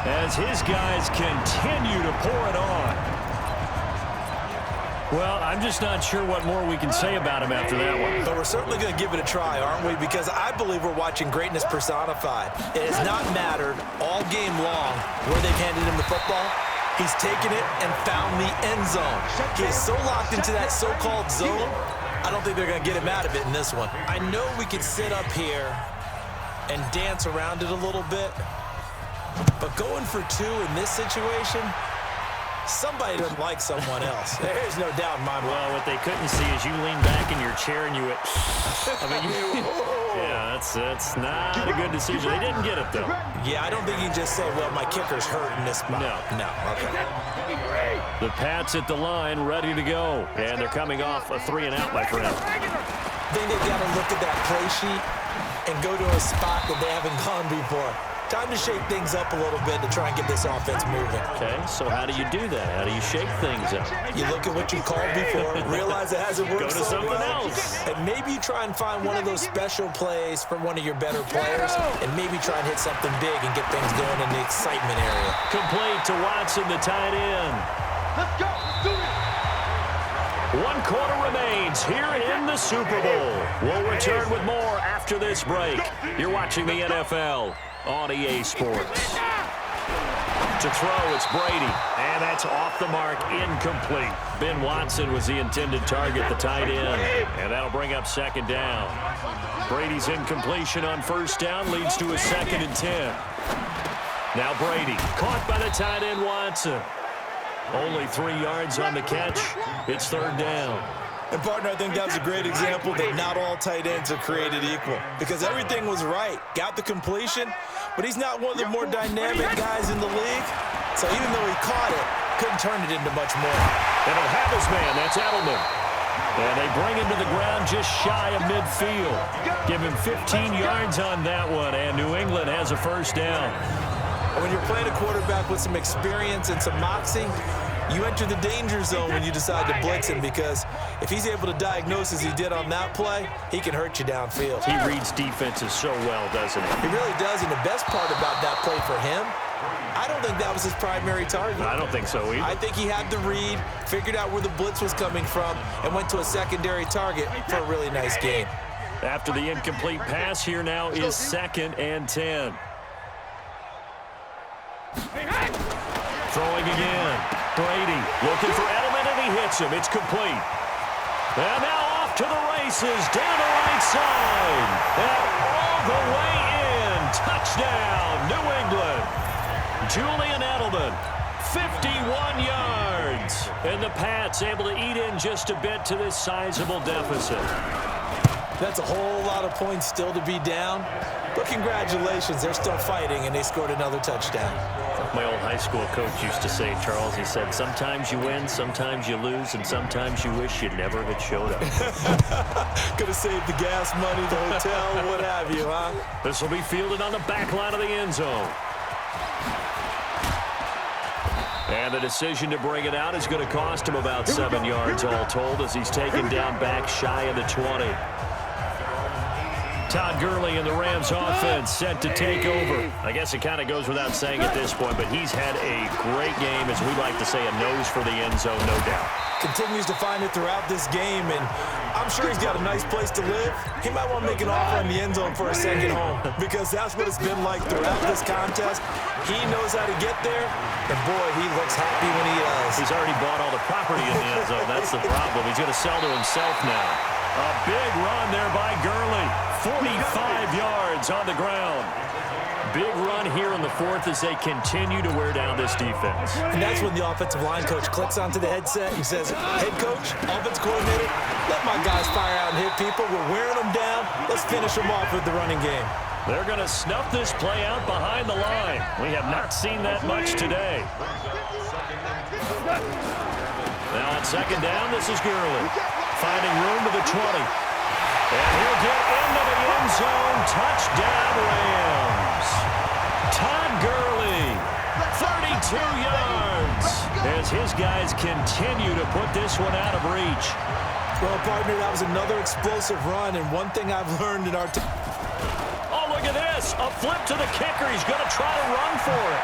as his guys continue to pour it on. Well, I'm just not sure what more we can say about him after that one. But we're certainly going to give it a try, aren't we? Because I believe we're watching greatness personified. It has not mattered all game long where they've handed him the football. He's taken it and found the end zone. He is so locked into that so-called zone, I don't think they're going to get him out of it in this one. I know we could sit up here and dance around it a little bit, but going for two in this situation, somebody doesn't like someone else. There's no doubt in my mind. Well, what they couldn't see is you lean back in your chair and you went, yeah, that's not a good decision. They didn't get it, though. Yeah, I don't think you can just say, well, my kicker's hurt in this spot. No. Okay. The Pats at the line, ready to go. And they're coming off a 3-and-out, my friend. I think they've got to look at that play sheet and go to a spot that they haven't gone before. Time to shake things up a little bit to try and get this offense moving. Okay, so how do you do that? How do you shake things up? You look at what you called before, realize it hasn't worked Go to so something well, else. and maybe you try and find one of those special plays from one of your better players, and maybe try and hit something big and get things going in the excitement area. Complete to Watson, the tight end. Let's go. Do it. 1 quarter remains here in the Super Bowl. We'll return with more after this break. You're watching the NFL on EA Sports. To throw, it's Brady, and that's off the mark, incomplete. Ben Watson was the intended target, the tight end, and that'll bring up second down. Brady's incompletion on first down leads to a 2nd and 10. Now Brady, caught by the tight end Watson. Only 3 yards on the catch. It's 3rd down. And, partner, I think that was a great example that not all tight ends are created equal, because everything was right. Got the completion, but he's not one of the more dynamic guys in the league. So even though he caught it, couldn't turn it into much more. And he'll have his man. That's Edelman. And they bring him to the ground just shy of midfield. Give him 15 yards on that one, and New England has a first down. When you're playing a quarterback with some experience and some moxie, you enter the danger zone when you decide to blitz him, because if he's able to diagnose as he did on that play, he can hurt you downfield. He reads defenses so well, doesn't he? He really does, and the best part about that play for him, I don't think that was his primary target. I don't think so either. I think he had the read, figured out where the blitz was coming from, and went to a secondary target for a really nice gain. After the incomplete pass, here now is 2nd and 10. Throwing again. Brady looking for Edelman, and he hits him. It's complete. And now off to the races, down the right side. And all the way in. Touchdown, New England. Julian Edelman, 51 yards. And the Pats able to eat in just a bit to this sizable deficit. That's a whole lot of points still to be down. But congratulations, they're still fighting, and they scored another touchdown. My old high school coach used to say, Charles, he said, sometimes you win, sometimes you lose, and sometimes you wish you never had showed up. Could have saved the gas money, the hotel, what have you, huh? This will be fielded on the back line of the end zone. And the decision to bring it out is going to cost him about 7 yards all told, as he's taken down back shy of the 20. Todd Gurley and the Rams offense set to take over. I guess it kind of goes without saying at this point, but he's had a great game, as we like to say, a nose for the end zone, no doubt. Continues to find it throughout this game, and I'm sure he's got a nice place to live. He might want to make an offer in the end zone for a second home, because that's what it's been like throughout this contest. He knows how to get there, and boy, he looks happy when he does. He's already bought all the property in the end zone. That's the problem. He's going to sell to himself now. A big run there by Gurley. 45 yards on the ground. Big run here in the 4th as they continue to wear down this defense. And that's when the offensive line coach clicks onto the headset and says, head coach, offense coordinator, let my guys fire out and hit people. We're wearing them down. Let's finish them off with the running game. They're going to snuff this play out behind the line. We have not seen that much today. Now on 2nd down, this is Gurley. Finding room to the 20. And he'll get into the end zone. Touchdown, Rams. Todd Gurley, 32 yards, as his guys continue to put this one out of reach. Well, partner, that was another explosive run, and one thing I've learned in our Oh, look at this. A flip to the kicker. He's going to try to run for it.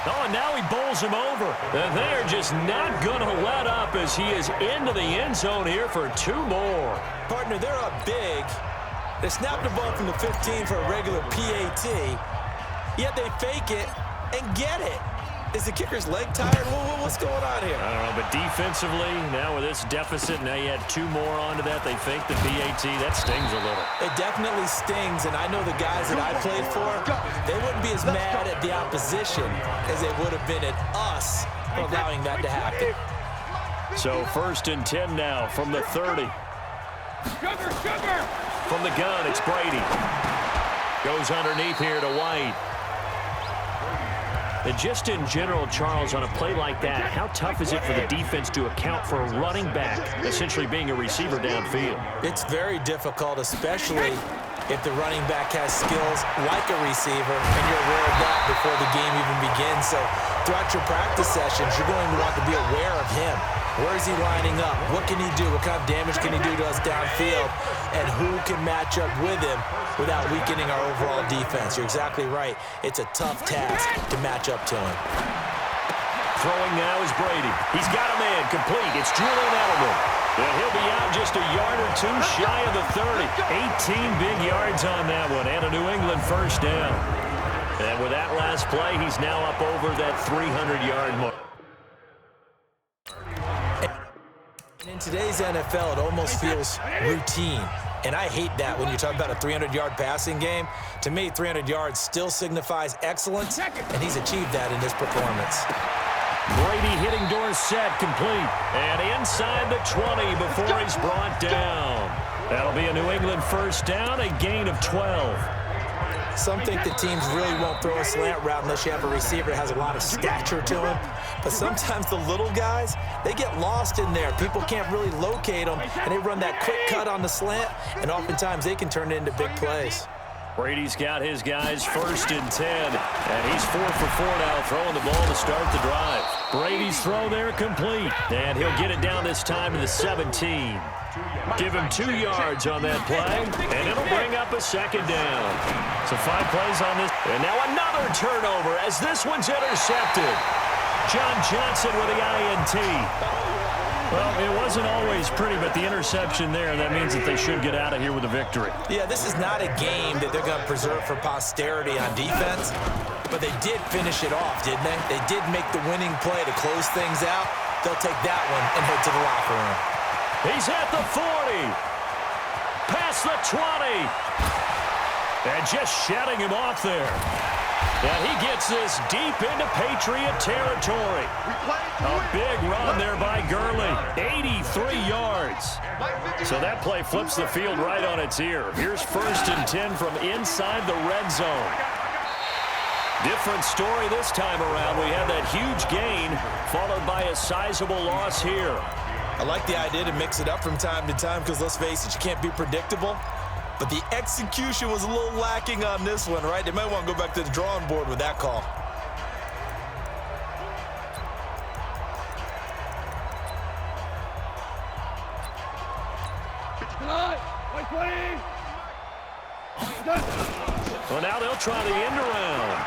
Oh, and now he bowls him over. And they're just not going to let up as he is into the end zone here for 2 more. Partner, they're up big. They snapped the ball from the 15 for a regular PAT, yet they fake it and get it. Is the kicker's leg tired? What's going on here? I don't know, but defensively, now with this deficit, now you add 2 more onto that. They fake the PAT. That stings a little. It definitely stings, and I know the guys that I played for, they wouldn't be as mad at the opposition as they would have been at us for allowing that to happen. So 1st and 10 now from the 30. From the gun, it's Brady. Goes underneath here to White. And just in general, Charles, on a play like that, how tough is it for the defense to account for a running back essentially being a receiver downfield? It's very difficult, especially if the running back has skills like a receiver, and you're aware of that before the game even begins. So throughout your practice sessions, you're going to want to be aware of him. Where is he lining up? What can he do? What kind of damage can he do to us downfield? And who can match up with him without weakening our overall defense? You're exactly right. It's a tough task to match up to him. Throwing now is Brady. He's got a man complete. It's Julian Edelman. And he'll be out just a yard or 2 shy of the 30. 18 big yards on that one, and a New England first down. And with that last play, he's now up over that 300-yard mark. In today's NFL, it almost feels routine. And I hate that when you talk about a 300-yard passing game. To me, 300 yards still signifies excellence, and he's achieved that in this performance. Brady hitting Dorsett complete. And inside the 20 before he's brought down. That'll be a New England first down, a gain of 12. Some think that teams really won't throw a slant route unless you have a receiver that has a lot of stature to him. But sometimes the little guys, they get lost in there. People can't really locate them, and they run that quick cut on the slant, and oftentimes they can turn it into big plays. Brady's got his guys 1st and 10, and he's 4 for 4 now, throwing the ball to start the drive. Brady's throw there complete, and he'll get it down this time to the 17. Give him 2 yards on that play, and it'll bring up a 2nd down. So 5 plays on this, and now another turnover as this one's intercepted. John Johnson with the INT. Well, it wasn't always pretty, but the interception there, that means that they should get out of here with a victory. Yeah, this is not a game that they're going to preserve for posterity on defense, but they did finish it off, didn't they? They did make the winning play to close things out. They'll take that one and head to the locker room. He's at the 40. Past the 20. And just shutting him off there. And he gets this deep into Patriot territory. A big run there by Gurley. 83 yards. So that play flips the field right on its ear. Here's 1st and 10 from inside the red zone. Different story this time around. We have that huge gain followed by a sizable loss here. I like the idea to mix it up from time to time because, let's face it, you can't be predictable. But the execution was a little lacking on this one, right? They might want to go back to the drawing board with that call. Well, now they'll try the end around.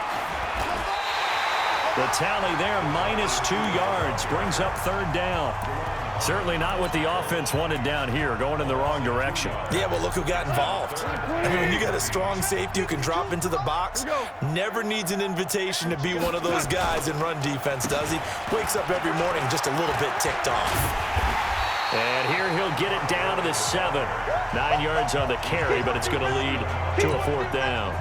The tally there, -2 yards, brings up 3rd down. Certainly not what the offense wanted down here, going in the wrong direction. Yeah, well, look who got involved. I mean, when you got a strong safety who can drop into the box, never needs an invitation to be one of those guys in run defense, does he? Wakes up every morning just a little bit ticked off. And here he'll get it down to the 7. 9 yards on the carry, but it's going to lead to a 4th down.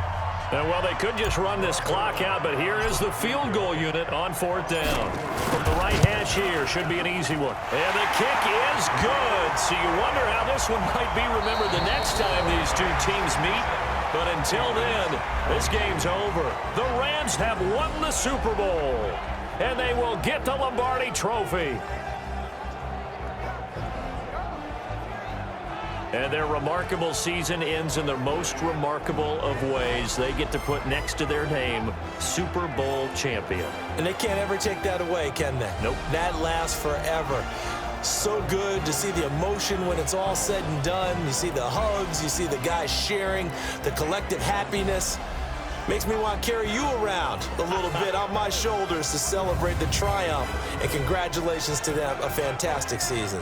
And, well, they could just run this clock out, but here is the field goal unit on 4th down. From the right hash here, should be an easy one. And the kick is good. So you wonder how this one might be remembered the next time these two teams meet. But until then, this game's over. The Rams have won the Super Bowl, and they will get the Lombardi Trophy. And their remarkable season ends in the most remarkable of ways. They get to put next to their name, Super Bowl champion. And they can't ever take that away, can they? Nope. That lasts forever. So good to see the emotion when it's all said and done. You see the hugs, you see the guys sharing, the collective happiness. Makes me want to carry you around a little bit on my shoulders to celebrate the triumph. And congratulations to them, a fantastic season.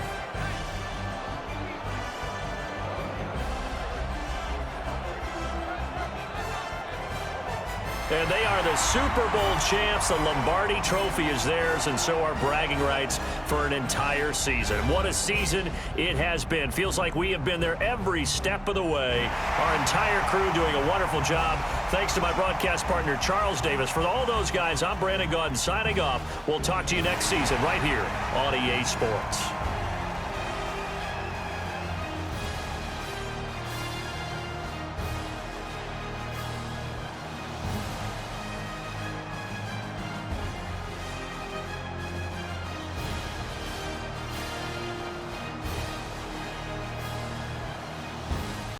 And they are the Super Bowl champs. The Lombardi Trophy is theirs, and so are bragging rights for an entire season. What a season it has been. Feels like we have been there every step of the way. Our entire crew doing a wonderful job. Thanks to my broadcast partner, Charles Davis. For all those guys, I'm Brandon Gaudin signing off. We'll talk to you next season right here on EA Sports.